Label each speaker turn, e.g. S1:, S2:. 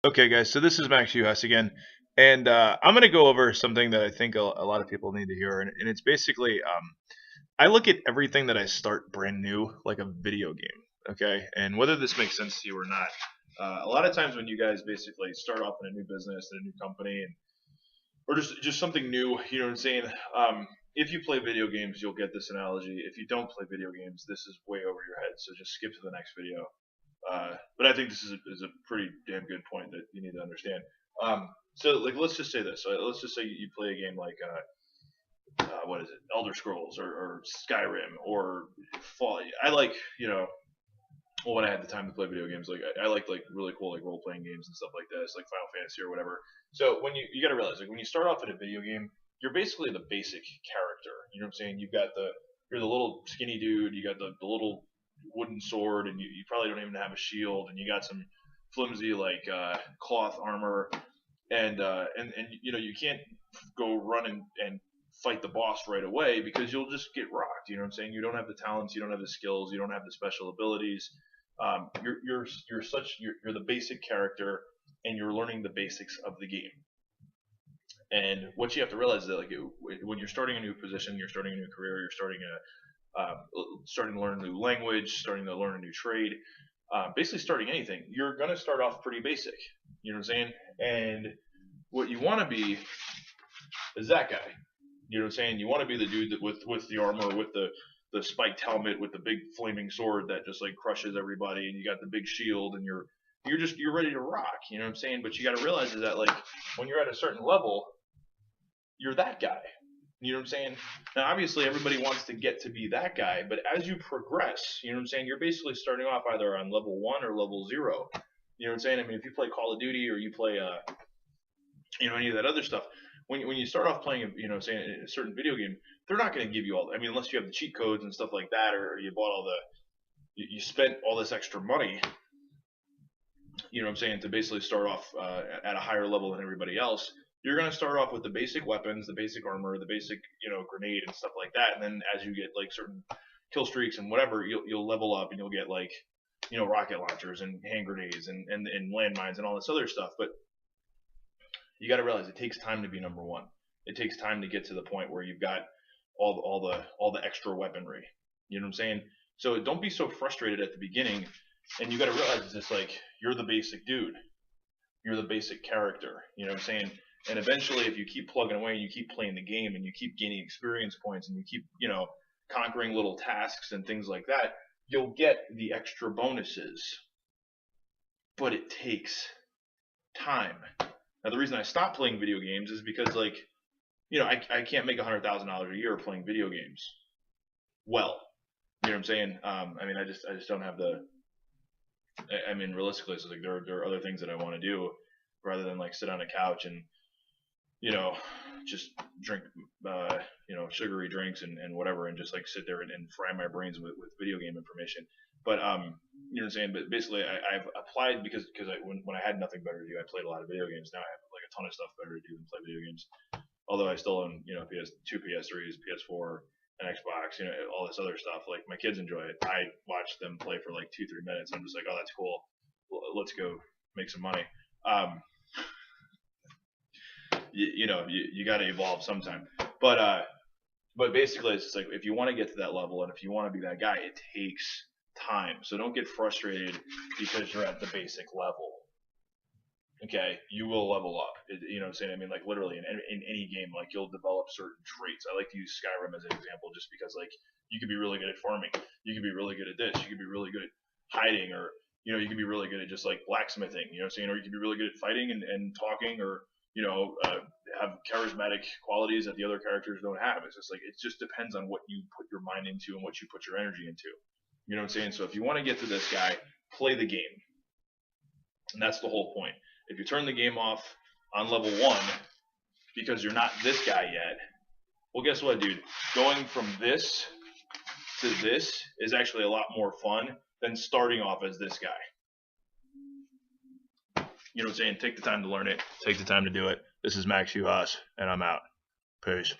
S1: Okay, guys, so this is Max Uhas again, and I'm going to go over something that I think a lot of people need to hear, and it's basically I look at everything that I start brand new like a video game, okay? And whether this makes sense to you or not, a lot of times when you guys basically start off in a new business, in a new company, and or just something new, you know what I'm saying? If you play video games, you'll get this analogy. If you don't play video games, this is way over your head, so just skip to the next video. But I think this is a pretty damn good point that you need to understand. So like let's just say this. So let's just say you play a game like what is it, Elder Scrolls or Skyrim or Fall. I like well, when I had the time to play video games, like I like really cool like role playing games and stuff like this, like Final Fantasy or whatever. So when you got to realize like when you start off in a video game, you're basically the basic character. You know what I'm saying? You're the little skinny dude. You got the little wooden sword, and you probably don't even have a shield, and you got some flimsy like cloth armor, and you can't go run and fight the boss right away because you'll just get rocked. You know what I'm saying? You don't have the talents, you don't have the skills, you don't have the special abilities. You're the basic character, and you're learning the basics of the game. And what you have to realize is that when you're starting a new position, you're starting a new career, you're starting to learn a new language, starting to learn a new trade, basically starting anything, you're gonna start off pretty basic. You know what I'm saying? And what you want to be is that guy. You know what I'm saying? You want to be the dude that with the armor, with the spiked helmet, with the big flaming sword that just like crushes everybody, and you got the big shield, and you're ready to rock. You know what I'm saying? But you got to realize is that like when you're at a certain level, you're that guy. You know what I'm saying? Now, obviously, everybody wants to get to be that guy, but as you progress, you know what I'm saying? You're basically starting off either on level 1 or level 0. You know what I'm saying? I mean, if you play Call of Duty or you play, any of that other stuff, when you start off playing, saying a certain video game, they're not going to give you all. I mean, unless you have the cheat codes and stuff like that, or you bought you spent all this extra money. You know what I'm saying? To basically start off at a higher level than everybody else, you're going to start off with the basic weapons, the basic armor, the basic grenade and stuff like that, and then as you get like certain kill streaks and whatever, you'll level up and you'll get like rocket launchers and hand grenades and landmines and all this other stuff. But you got to realize it takes time to be number one. It takes time to get to the point where you've got all the extra weaponry. You know what I'm saying? So don't be so frustrated at the beginning, and you got to realize it's just like you're the basic dude, you're the basic character. You know what I'm saying? And eventually, if you keep plugging away and you keep playing the game and you keep gaining experience points and you keep conquering little tasks and things like that, you'll get the extra bonuses. But it takes time. Now, the reason I stopped playing video games is because, like, I can't make $100,000 a year playing video games. Well, you know what I'm saying? I mean, I just don't have the. I mean, realistically, so like there are other things that I want to do rather than like sit on a couch and just drink sugary drinks and whatever and just like sit there and fry my brains with video game information. But you know what I'm saying? But basically, I've applied because when I had nothing better to do, I played a lot of video games. Now I have like a ton of stuff better to do than play video games. Although I still own PS2, PS3s, PS4, and Xbox, all this other stuff. Like my kids enjoy it. I watch them play for like 2-3 minutes. I'm just like, oh, that's cool. Let's go make some money. Um, you got to evolve sometime. But basically, it's just like if you want to get to that level and if you want to be that guy, it takes time. So don't get frustrated because you're at the basic level. Okay, you will level up. You know what I'm saying? I mean, like literally in any game, like you'll develop certain traits. I like to use Skyrim as an example, just because like you could be really good at farming, you could be really good at this, you could be really good at hiding, or you could be really good at just like blacksmithing. You know what I'm saying? Or you could be really good at fighting and talking, or have charismatic qualities that the other characters don't have. It's just like it just depends on what you put your mind into and what you put your energy into. You know what I'm saying? So if you want to get to this guy, play the game, and that's the whole point. If you turn the game off on level 1 because you're not this guy yet, well, guess what, dude? Going from this to this is actually a lot more fun than starting off as this guy. You know what I'm saying? Take the time to learn it. Take the time to do it. This is Max Uhas, and I'm out. Peace.